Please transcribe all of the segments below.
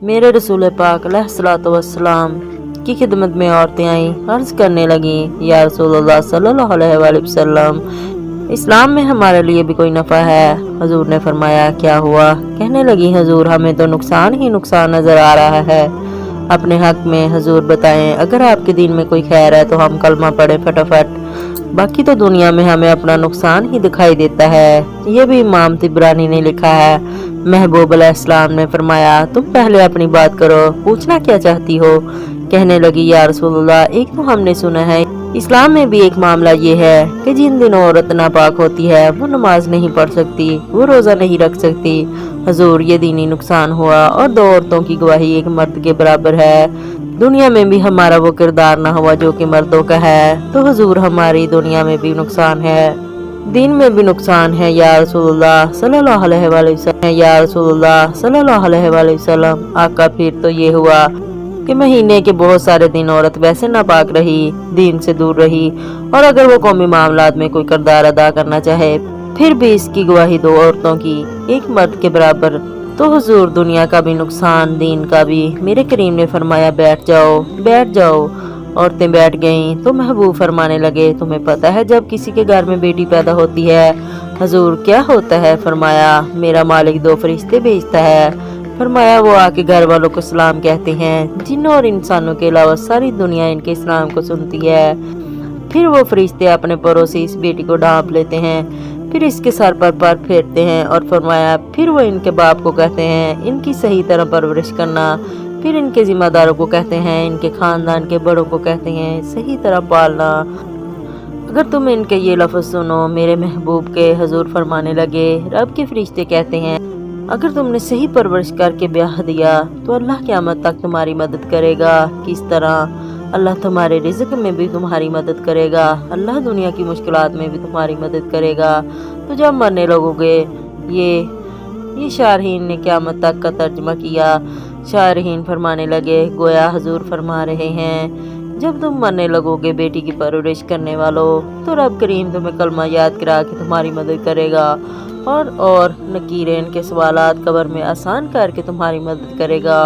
मेरे रसूल पाक अलैहिस्सलातु वस्सलाम की खिदमत में औरतें आईं, अर्ज करने लगीं, या रसूलल्लाह सल्लल्लाहु अलैहि वसल्लम, इस्लाम में हमारे लिए भी कोई नफ़ा है? हजूर ने फरमाया, क्या हुआ? कहने लगी, हजूर हमें तो नुकसान ही नुकसान नजर आ रहा है। अपने हक में हजूर बताएं, अगर आपके दीन में कोई खैर है तो हम कलमा पढ़ें फटाफट, बाकी तो दुनिया में हमें अपना नुकसान ही दिखाई देता है। ये भी इमाम तिबरानी ने लिखा है। महबूब अलैहिस्सलाम ने फरमाया, तुम पहले अपनी बात करो, पूछना क्या चाहती हो? कहने लगी, या रसूलल्लाह, एक तो हमने सुना है इस्लाम में भी एक मामला ये है कि जिन दिनों औरत नापाक होती है वो नमाज नहीं पढ़ सकती, वो रोजा नहीं रख सकती। हजूर, ये दीनी नुकसान हुआ और दो औरतों की गवाही एक मर्द के बराबर है। दुनिया में भी हमारा वो किरदार ना हुआ जो कि मर्दों का है, तो हजूर हमारी दुनिया में भी नुकसान है, दीन में भी नुकसान है। या रसूलुल्लाह सल्लल्लाहु अलैहि वसल्लम, या रसूलुल्लाह सल्लल्लाहु अलैहि वसल्लम, आका फिर तो ये हुआ कि महीने के बहुत सारे दिन औरत वैसे नापाक रही, दीन से दूर रही, और अगर वो कौमी मामलात में कोई किरदार अदा करना चाहे फिर भी इसकी गवाही दो औरतों की एक मर्द के बराबर। तो हुजूर दुनिया का भी नुकसान, दीन का भी। मेरे करीम ने फरमाया, बैठ जाओ बैठ जाओ। औरतें बैठ गईं तो महबूब फरमाने लगे, तुम्हें पता है जब किसी के घर में बेटी पैदा होती है हजूर क्या होता है? फरमाया, मेरा मालिक दो फरिश्ते भेजता है। फरमाया, वो आके घर वालों को सलाम कहते हैं, जिन्नों और इंसानों के अलावा सारी दुनिया इनके इस्लाम को सुनती है। फिर वो फरिश्ते अपने पड़ोसी इस बेटी को ढांप लेते हैं, फिर इसके सर पर पैर फेरते हैं, और फरमाया, फिर वो इनके बाप को कहते हैं इनकी सही तरह परवरिश करना, फिर इनके जिम्मेदारों को कहते हैं, इनके खानदान के बड़ों को कहते हैं सही तरह पालना। अगर तुम इनके ये लफ्ज़ सुनो मेरे महबूब के, हजूर फरमाने लगे, रब के फरिश्ते कहते हैं, अगर तुमने सही परवरिश करके ब्याह दिया तो अल्लाह क़यामत तक तुम्हारी मदद करेगा। किस तरह? अल्लाह तुम्हारे रिज़्क़ में भी तुम्हारी मदद करेगा, अल्लाह दुनिया की मुश्किलात में भी तुम्हारी मदद करेगा। तो जब मरने लगोगे, ये शारहीन ने क़यामत तक का तर्जमा किया। शारहीन फरमाने लगे, गोया हजूर फरमा रहे हैं, जब तुम मरने लगोगे बेटी की परवरिश करने वालों, तो रब करीम तुम्हें कलमा याद करा के तुम्हारी मदद करेगा, और नकीरे इनके सवालात कब्र में आसान करके तुम्हारी मदद करेगा,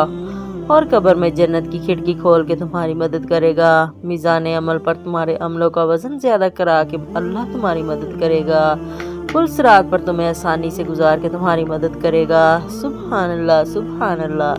और कब्र में जन्नत की खिड़की खोल के तुम्हारी मदद करेगा। मीज़ान अमल पर तुम्हारे अमलों का वजन ज्यादा करा के अल्लाह तुम्हारी मदद करेगा। पुल सिरात पर तुम्हें आसानी से गुजार के तुम्हारी मदद करेगा। सुभान अल्लाह, सुभान अल्लाह।